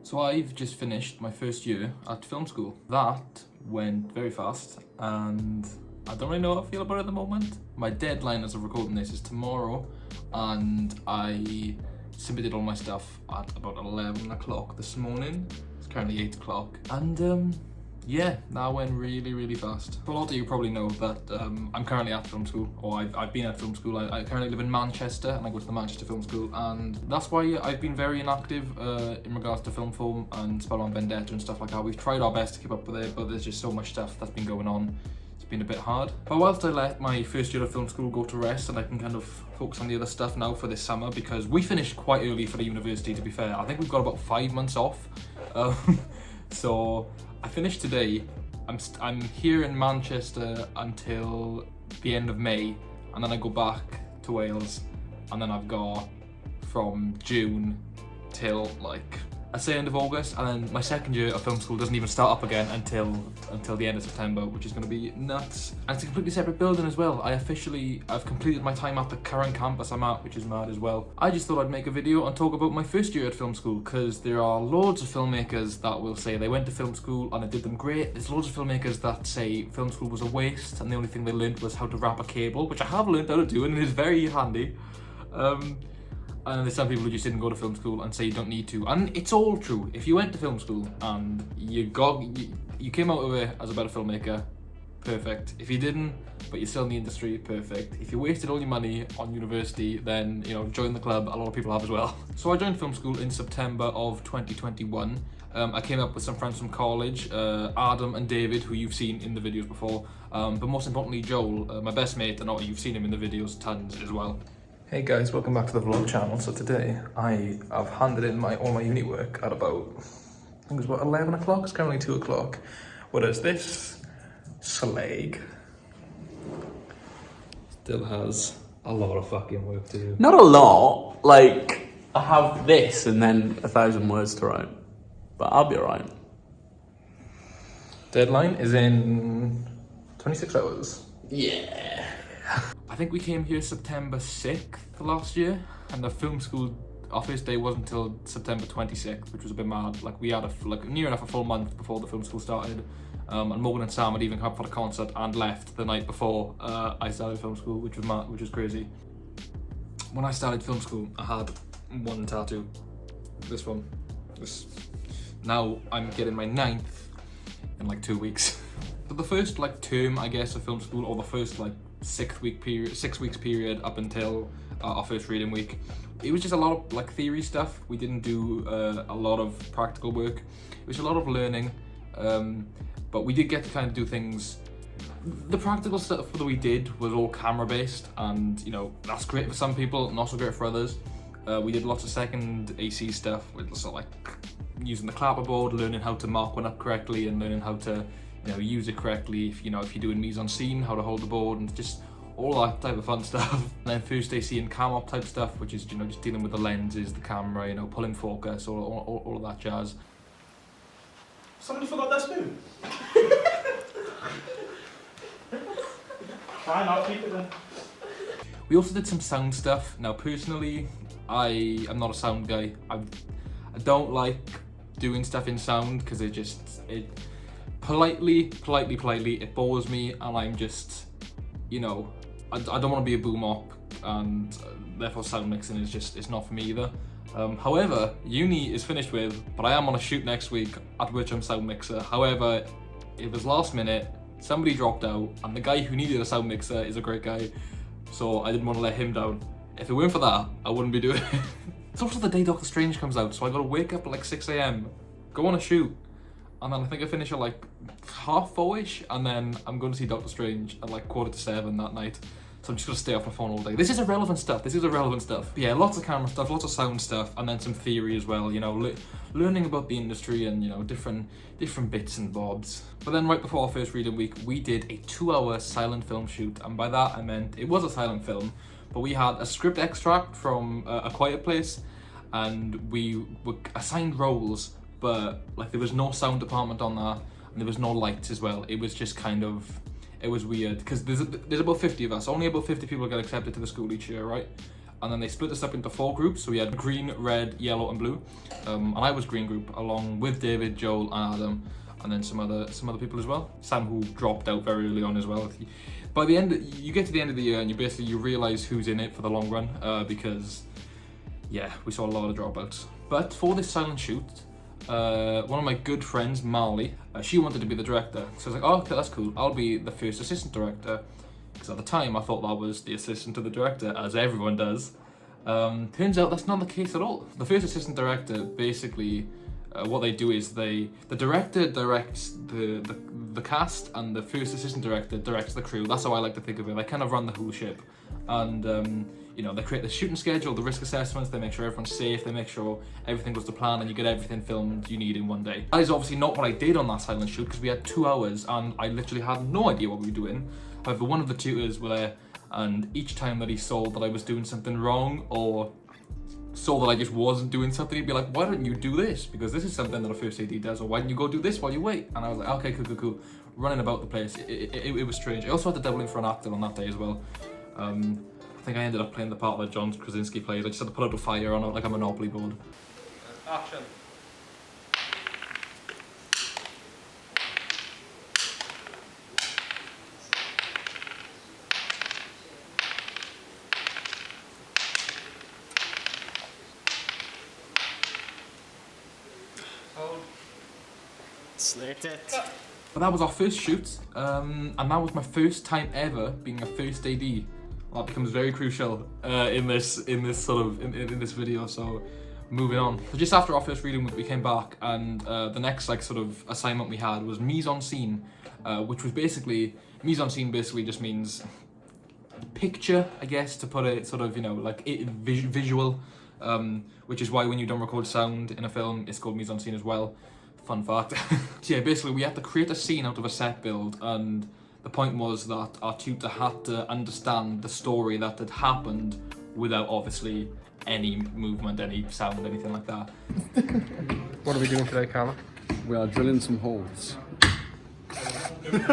So I've just finished my first year at film school. That went very fast and I don't really know how I feel about it at the moment. My deadline as of recording this is tomorrow and I submitted all my stuff at about 11 o'clock this morning. It's currently 8 o'clock and yeah, that went really fast. For a lot of you probably know that I'm currently at film school, or I've been at film school. I currently live in Manchester and I go to the Manchester Film School, and that's why I've been very inactive in regards to film forum and Spider-Man Vendetta and stuff like that. We've tried our best to keep up with it, but there's just so much stuff that's been going on. It's been a bit hard. But whilst I let my first year of film school go to rest and I can kind of focus on the other stuff now for this summer, because we finished quite early for the university, to be fair. I think we've got about 5 months off. So I finished today. I'm here in Manchester until the end of May, and then I go back to Wales, and then I've got from June till like I say end of August, and then my second year of film school doesn't even start up again until the end of September, which is going to be nuts. And it's a completely separate building as well. I've completed my time at the current campus I'm at, which is mad as well. I just thought I'd make a video and talk about my first year at film school, because there are loads of filmmakers that will say they went to film school and it did them great. There's loads of filmmakers that say film school was a waste and the only thing they learned was how to wrap a cable, which I have learned how to do and it is very handy. And there's some people who just didn't go to film school and say you don't need to. And it's all true. If you went to film school and you came out of it as a better filmmaker, perfect. If you didn't, but you're still in the industry, perfect. If you wasted all your money on university, then, you know, join the club. A lot of people have as well. So I joined film school in September of 2021. I came up with some friends from college, Adam and David, who you've seen in the videos before. But most importantly, Joel, my best mate, and you've seen him in the videos tons as well. Hey guys, welcome back to the vlog channel. So today I have handed in all my uni work at about, I think it was about 11 o'clock, it's currently 2 o'clock. Whereas this slag still has a lot of fucking work to do. Not a lot, like I have this and then 1,000 words to write, but I'll be alright. Deadline is in 26 hours. Yeah. I think we came here September 6th last year, and the film school, our first day wasn't until September 26th, which was a bit mad. Like we had near enough a full month before the film school started, and Morgan and Sam had even come for the concert and left the night before I started film school, which was mad, which was crazy. When I started film school, I had one tattoo, this one. Now I'm getting my 9th in like 2 weeks. But the first like term, I guess, of film school, or the first like 6 weeks period up until our first reading week, it was just a lot of like theory stuff. We didn't do a lot of practical work. It was a lot of learning, but we did get to kind of do things. The practical stuff that we did was all camera based, and you know, that's great for some people, not so great for others. We did lots of second AC stuff with sort of like using the clapperboard, learning how to mark one up correctly, and learning how to, you know, use it correctly. If you're doing mise en scene, how to hold the board, and just all that type of fun stuff. And then first AC and cam op type stuff, which is, you know, just dealing with the lenses, the camera, you know, pulling focus, all of that jazz. Somebody forgot their spoon. Fine, I'll keep it then. We also did some sound stuff. Now personally, I am not a sound guy. I don't like doing stuff in sound because it politely, it bores me, and I'm just, you know, I don't want to be a boom op, and therefore sound mixing is just, it's not for me either. However, uni is finished with, but I am on a shoot next week at which I'm sound mixer. However, it was last minute, somebody dropped out, and the guy who needed a sound mixer is a great guy, so I didn't want to let him down. If it weren't for that, I wouldn't be doing it. It's also the day Doctor Strange comes out, so I gotta wake up at like 6 AM, go on a shoot, and then I think I finish at like 4:30ish, and then I'm going to see Doctor Strange at like 6:45 that night. So I'm just gonna stay off my phone all day. This is irrelevant stuff. But yeah, lots of camera stuff, lots of sound stuff, and then some theory as well. You know, learning about the industry and, you know, different bits and bobs. But then right before our first reading week, we did a 2-hour silent film shoot, and by that I meant it was a silent film, but we had a script extract from A Quiet Place, and we were assigned roles, but like there was no sound department on that, and there was no lights as well. It was just kind of, it was weird because there's about 50 of us. Only about 50 people get accepted to the school each year, right? and then they split us up into 4 groups. So we had green, red, yellow, and blue. And I was green group along with David, Joel, and Adam, and then some other people as well. Sam, who dropped out very early on as well. By the end, you get to the end of the year and you realise who's in it for the long run, because yeah, we saw a lot of dropouts. But for this silent shoot, one of my good friends, Marley, she wanted to be the director. So I was like, oh, okay, that's cool. I'll be the first assistant director. Because at the time, I thought that was the assistant to the director, as everyone does. Turns out that's not the case at all. The first assistant director, basically, what they do is the director directs the cast, and the first assistant director directs the crew. That's how I like to think of it. They kind of run the whole ship. And, you know, they create the shooting schedule, the risk assessments, they make sure everyone's safe, they make sure everything goes to plan, and you get everything filmed you need in one day. That is obviously not what I did on that silent shoot, because we had 2 hours, and I literally had no idea what we were doing. However, one of the tutors were there, and each time that he saw that I was doing something wrong, or saw that I just wasn't doing something, he'd be like, why don't you do this? Because this is something that a first AD does, or why don't you go do this while you wait? And I was like, okay, cool. Running about the place. It was strange. I also had to double in for an actor on that day as well. I think I ended up playing the part that John Krasinski plays. I just had to put out a fire on like a Monopoly board. Action. Slit it. But that was our first shoot, and that was my first time ever being a first AD. That becomes very crucial in this video. So moving on. So just after our first reading, we came back, and the next like sort of assignment we had was mise en scene, which was basically mise en scene. Basically, just means picture, I guess, to put it sort of, you know, like visual, which is why when you don't record sound in a film, it's called mise en scene as well. Fun fact. So yeah, basically we had to create a scene out of a set build, and the point was that our tutor had to understand the story that had happened without obviously any movement, any sound, anything like that. What are we doing today, Carla? We are drilling some holes. Looks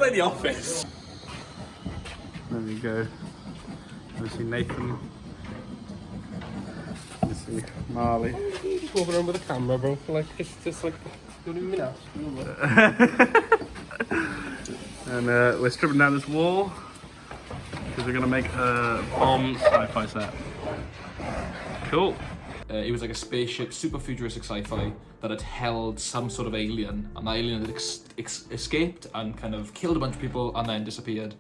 like The Office. There we go. We see Nathan. We see Marley. Just walking around with a camera, bro. Like, it's just like, you don't even know. And we're stripping down this wall because we're gonna make a bomb sci-fi set. Cool. It was like a spaceship, super futuristic sci-fi that had held some sort of alien, and that alien had escaped and kind of killed a bunch of people and then disappeared.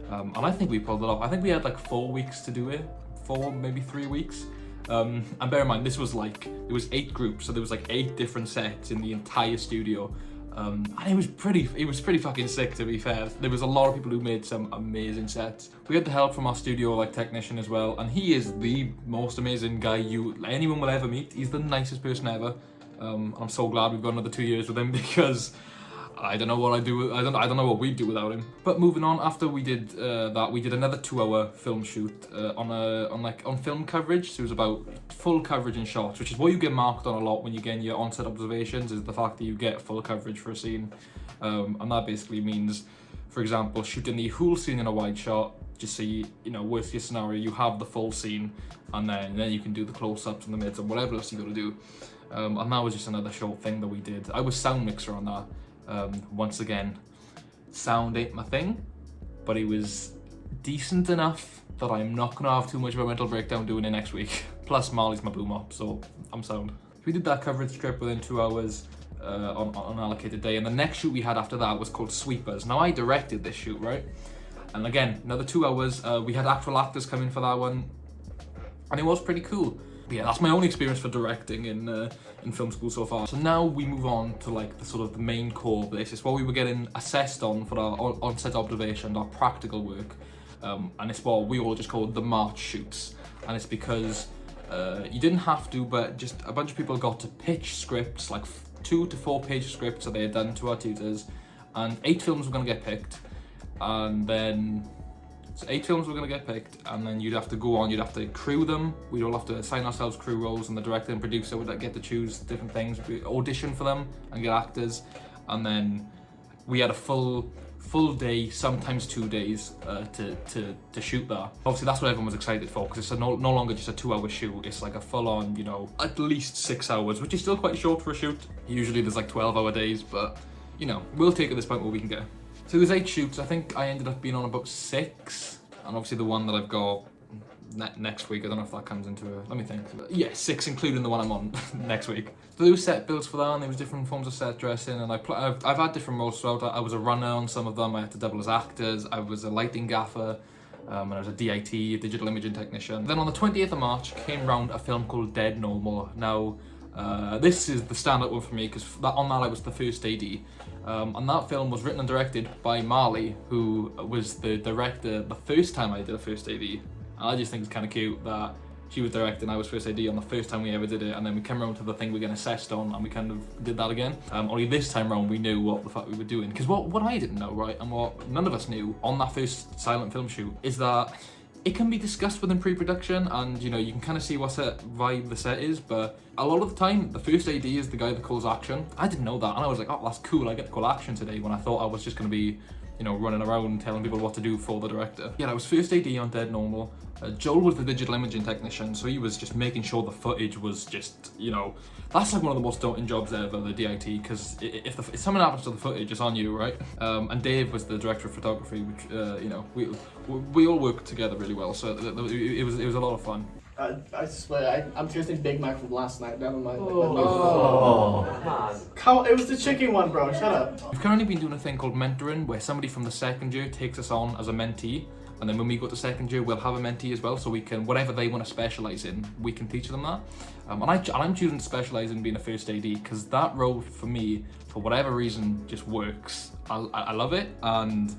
And I think we pulled it off. I think we had like 4 weeks to do it, 4, maybe 3 weeks. And bear in mind, this was like, there was 8 groups, so there was like 8 different sets in the entire studio. And it was pretty fucking sick, to be fair. There was a lot of people who made some amazing sets. We had the help from our studio like technician as well, and he is the most amazing guy anyone will ever meet. He's the nicest person ever. I'm so glad we've got another 2 years with him, because I don't know what I do. I don't know what we'd do without him. But moving on, after we did that, we did another 2-hour film shoot on film coverage. So it was about full coverage in shots, which is what you get marked on a lot when you get your on-set observations, is the fact that you get full coverage for a scene. And that basically means, for example, shooting the whole scene in a wide shot, just so you know, worst case scenario, you have the full scene, and then you can do the close-ups and the mids and whatever else you got to do. And that was just another short thing that we did. I was sound mixer on that. Once again, sound ain't my thing, but it was decent enough that I'm not gonna have too much of a mental breakdown doing it next week. Plus Marley's my boom up, so I'm sound. We did that coverage strip within 2 hours on an allocated day, and the next shoot we had after that was called Sweepers. Now I directed this shoot, right? And again, another 2 hours. We had actual actors come in for that one, and it was pretty cool. Yeah, that's my only experience for directing in film school so far. So now we move on to like the main core of this. It's what we were getting assessed on for our on-set observation, our practical work, and it's what we all just call the March shoots. And it's because you didn't have to, but just a bunch of people got to pitch scripts, like 2 to 4 page scripts that they had done to our tutors, and 8 films were going to get picked, and then. So 8 films were going to get picked, and then you'd have to go on, you'd have to crew them. We'd all have to assign ourselves crew roles, and the director and producer would get to choose different things. We audition for them and get actors, and then we had a full day, sometimes 2 days to shoot that. Obviously that's what everyone was excited for, because it's no longer just a 2-hour shoot, it's like a full-on, you know, at least 6 hours, which is still quite short for a shoot. Usually there's like 12-hour days, but you know, we'll take it at this point where we can get. So there's 8 shoots. I think I ended up being on about 6, and obviously the one that I've got next week, I don't know if that comes into a, let me think. Yeah, 6 including the one I'm on next week. So there was set builds for that, and there was different forms of set dressing, and I've had different roles throughout. I was a runner on some of them, I had to double as actors, I was a lighting gaffer, and I was a DIT, a digital imaging technician. Then on the 20th of March came round a film called Dead Normal. Now, this is the standout one for me, because on that I was the first AD. And that film was written and directed by Marley, who was the director the first time I did a first AD. And I just think it's kind of cute that she was directing, I was first AD on the first time we ever did it, and then we came around to the thing we're getting assessed on, and we kind of did that again. Only this time round we knew what the fuck we were doing. Because what I didn't know, right, and what none of us knew on that first silent film shoot, is that it can be discussed within pre-production, and you know, you can kind of see what vibe the set is, but a lot of the time the first AD is the guy that calls action. I didn't know that, and I was like, oh, that's cool, I get to call action today, when I thought I was just going to be, you know, running around telling people what to do for the director. Yeah, I was first AD on Dead Normal. Joel was the digital imaging technician, so he was just making sure the footage was just, you know, that's like one of the most daunting jobs ever, the DIT, because if something happens to the footage, it's on you, right? And Dave was the director of photography, which, you know, we all worked together really well, so it was a lot of fun. I swear, I'm tasting Big Mac from last night. Never mind. It was the chicken one, bro. Shut up. We've currently been doing a thing called mentoring, where somebody from the second year takes us on as a mentee, and then when we go to second year, we'll have a mentee as well, so we can, whatever they want to specialise in, we can teach them that. And I'm choosing to specialise in being a first AD, because that role for me, for whatever reason, just works. I love it, and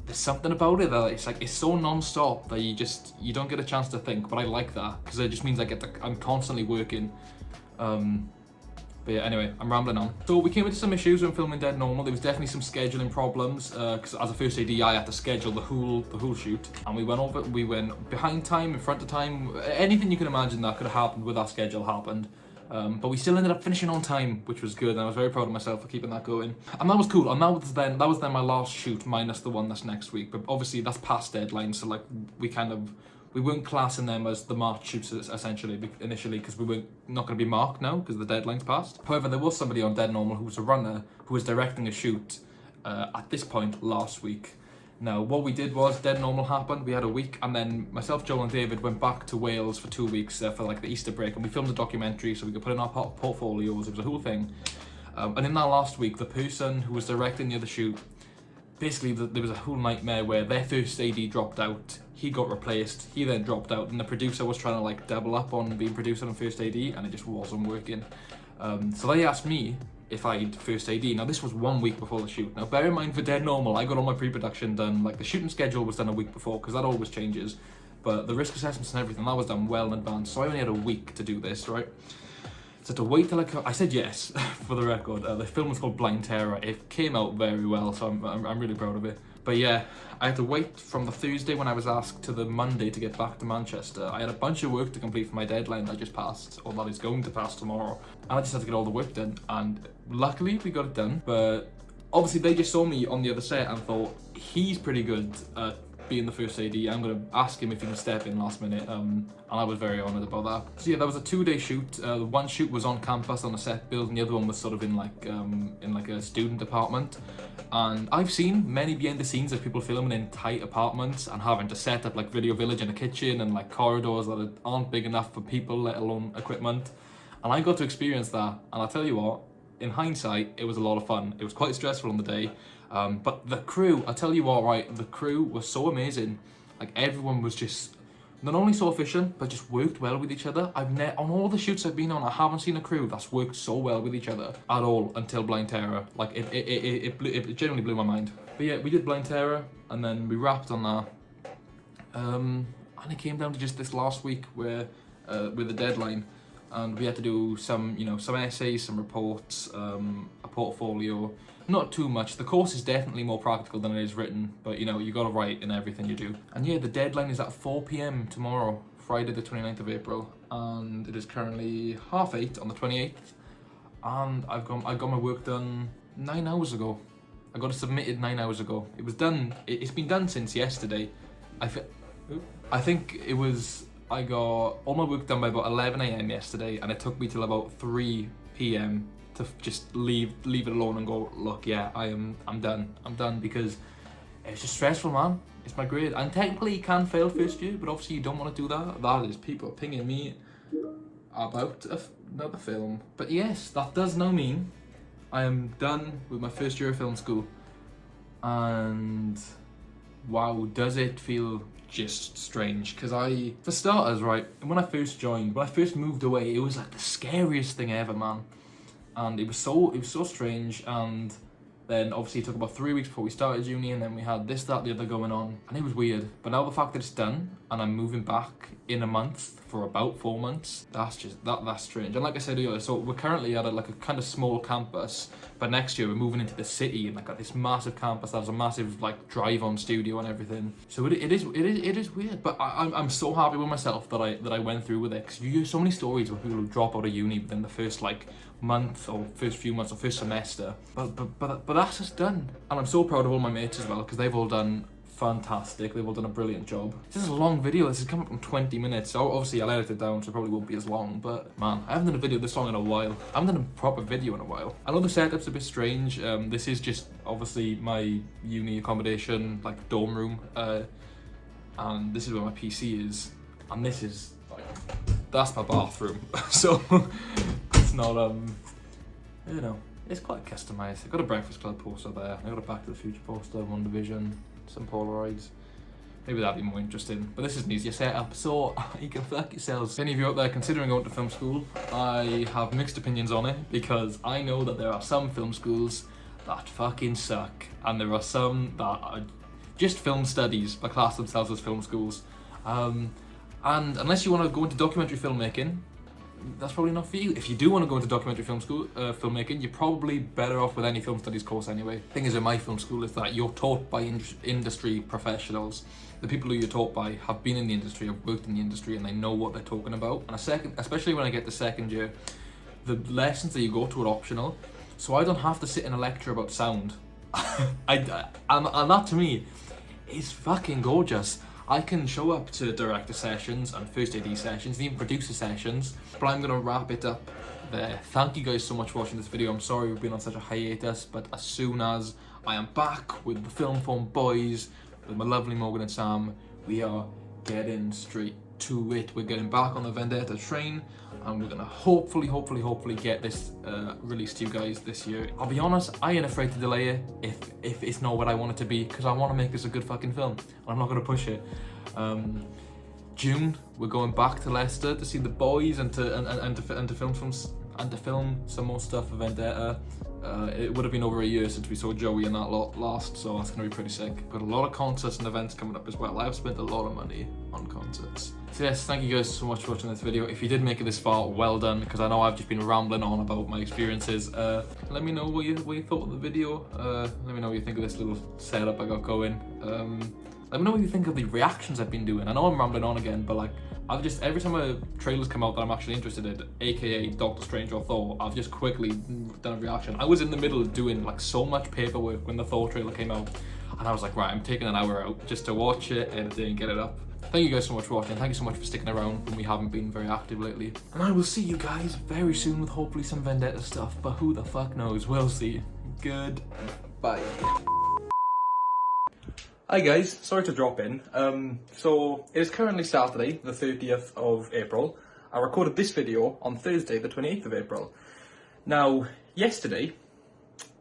there's something about it that it's so non-stop that you don't get a chance to think, but I like that, because it just means I'm constantly working. But yeah, anyway, I'm rambling on. So we came into some issues when filming Dead Normal. There was definitely some scheduling problems, because as a first AD, I had to schedule the whole shoot, and we went behind time, in front of time, anything you can imagine that could have happened with our schedule happened. But we still ended up finishing on time, which was good, and I was very proud of myself for keeping that going. And that was cool, and that was then my last shoot, minus the one that's next week. But obviously that's past deadline, so like we weren't classing them as the March shoots essentially initially, because we were not going to be marked now because the deadline's passed. However, there was somebody on Dead Normal who was a runner who was directing a shoot at this point last week. Now, what we did was Dead Normal happened, we had a week, and then myself, Joel and David went back to Wales for 2 weeks for like the Easter break, and we filmed a documentary so we could put in our portfolios. It was a whole thing. And in that last week, the person who was directing the other shoot, basically there was a whole nightmare where their first AD dropped out, he got replaced, he then dropped out, and the producer was trying to like double up on being producer and first AD, and it just wasn't working. So they asked me if I'd first AD. Now this was 1 week before the shoot. Now bear in mind, for Dead Normal, I got all my pre-production done, like the shooting schedule was done a week before, because that always changes, but the risk assessments and everything, that was done well in advance, so I only had a week to do this, right? So to wait till I said yes, for the record. The film was called Blind Terror. It came out very well, so I'm really proud of it. But yeah, I had to wait from the Thursday when I was asked to the Monday to get back to Manchester. I had a bunch of work to complete for my deadline that just passed, or that is going to pass tomorrow. And I just had to get all the work done, and luckily we got it done. But obviously they just saw me on the other set and thought, he's pretty good at being the first AD, I'm going to ask him if he can step in last minute, and I was very honoured about that. So yeah, that was a 2-day shoot. The one shoot was on campus on a set build, and the other one was sort of in like a student apartment. And I've seen many behind the scenes of people filming in tight apartments and having to set up like video village in a kitchen and like corridors that aren't big enough for people, let alone equipment. And I got to experience that, and I'll tell you what, in hindsight, it was a lot of fun. It was quite stressful on the day. But the crew, I'll tell you what, right, the crew was so amazing. Like, everyone was just not only so efficient, but just worked well with each other. On all the shoots I've been on, I haven't seen a crew that's worked so well with each other at all until Blind Terror. Like, it genuinely blew my mind. But yeah, we did Blind Terror, and then we wrapped on that. And it came down to just this last week where, with the deadline, and we had to do some essays, some reports, a portfolio. Not too much. The course is definitely more practical than it is written, but you got to write in everything you do. And yeah, the deadline is at 4 PM tomorrow, Friday the 29th of April, and it is currently 8:30 on the 28th. And I got my work done 9 hours ago. I got it submitted 9 hours ago. It was done, it's been done since yesterday. I think it was, I got all my work done by about 11 AM yesterday, and it took me till about 3 PM to just leave it alone and go, look, yeah, I'm done, because it's just stressful, man. It's my grade, and technically you can fail first year, but obviously you don't want to do that. That is people pinging me about another film. But yes, that does now mean I am done with my first year of film school, and wow, does it feel just strange. Because for starters, right, when I first moved away, it was like the scariest thing ever, man. And it was so strange. And then obviously it took about 3 weeks before we started uni, and then we had this, that, the other going on, and it was weird. But now the fact that it's done and I'm moving back in a month for about 4 months, that's strange. And like I said earlier, so we're currently at a kind of small campus, but next year we're moving into the city and like at this massive campus that has a massive like drive-on studio and everything. So it is weird, but I'm so happy with myself that I went through with it, because you hear so many stories where people who drop out of uni within the first like month or first few months or first semester, but that's just done. And I'm so proud of all my mates as well, because they've all done fantastic. They've all done a brilliant job. This is a long video. This is coming up in 20 minutes. So obviously I'll edit it down, so it probably won't be as long, but man, I haven't done a video this long in a while. I haven't done a proper video in a while. I know the setup's a bit strange. This is just obviously my uni accommodation, like dorm room, and this is where my PC is, and this is like, that's my bathroom. So it's not you know, it's quite customized. I got a Breakfast Club poster there. I got a Back to the Future poster, One Division, some Polaroids. Maybe that'd be more interesting. But this is an easier setup, so you can fuck yourselves. Any of you out there considering going to film school, I have mixed opinions on it, because I know that there are some film schools that fucking suck, and there are some that are just film studies but class themselves as film schools. And unless you want to go into documentary filmmaking, that's probably not for you. If you do want to go into documentary film school, filmmaking, you're probably better off with any film studies course anyway. The thing is, in my film school, is that you're taught by industry professionals. The people who you're taught by have been in the industry, have worked in the industry, and they know what they're talking about. And especially when I get to second year, the lessons that you go to are optional, so I don't have to sit in a lecture about sound. And that to me is fucking gorgeous. I can show up to director sessions and first AD sessions, and even producer sessions, but I'm gonna wrap it up there. Thank you guys so much for watching this video. I'm sorry we've been on such a hiatus, but as soon as I am back with the Film Form boys, with my lovely Morgan and Sam, we are getting straight to it. We're getting back on the Vendetta train, and we're gonna hopefully get this released to you guys this year. I'll be honest, I ain't afraid to delay it if it's not what I want it to be, because I want to make this a good fucking film, and I'm not gonna push it. June, we're going back to Leicester to see the boys and to film some more stuff for Vendetta. It would have been over a year since we saw Joey and that lot last, so that's gonna be pretty sick. Got a lot of concerts and events coming up as well. I've spent a lot of money on concerts. So yes, thank you guys so much for watching this video. If you did make it this far, well done, because I know I've just been rambling on about my experiences. Let me know what you thought of the video. Let me know what you think of this little setup I got going. Let me know what you think of the reactions I've been doing. I know I'm rambling on again, but like, every time a trailer's come out that I'm actually interested in, aka Doctor Strange or Thor, I've just quickly done a reaction. I was in the middle of doing like so much paperwork when the Thor trailer came out, and I was like, right, I'm taking an hour out just to watch it, edit it, and get it up. Thank you guys so much for watching. Thank you so much for sticking around when we haven't been very active lately. And I will see you guys very soon with hopefully some Vendetta stuff, but who the fuck knows? We'll see. Goodbye. Hi guys, sorry to drop in. So it is currently Saturday, the 30th of April. I recorded this video on Thursday, the 28th of April. Now, yesterday,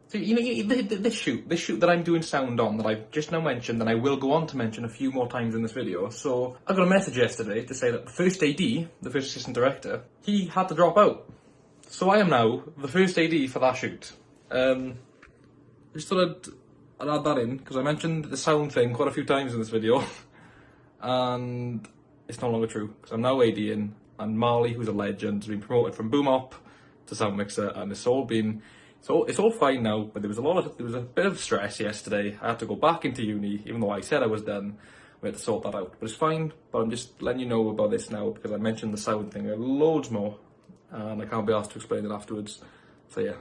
so you know this shoot that I'm doing sound on, that I've just now mentioned, and I will go on to mention a few more times in this video. So I got a message yesterday to say that the first AD, the first assistant director, he had to drop out. So I am now the first AD for that shoot. Just thought I'd add that in, because I mentioned the sound thing quite a few times in this video, and it's no longer true, because I'm now ADing, and Marley, who's a legend, has been promoted from boom op to sound mixer, and it's all fine now. But there was a bit of stress yesterday. I had to go back into uni, even though I said I was done. We had to sort that out, but it's fine. But I'm just letting you know about this now, because I mentioned the sound thing. There are loads more, and I can't be asked to explain it afterwards. So yeah.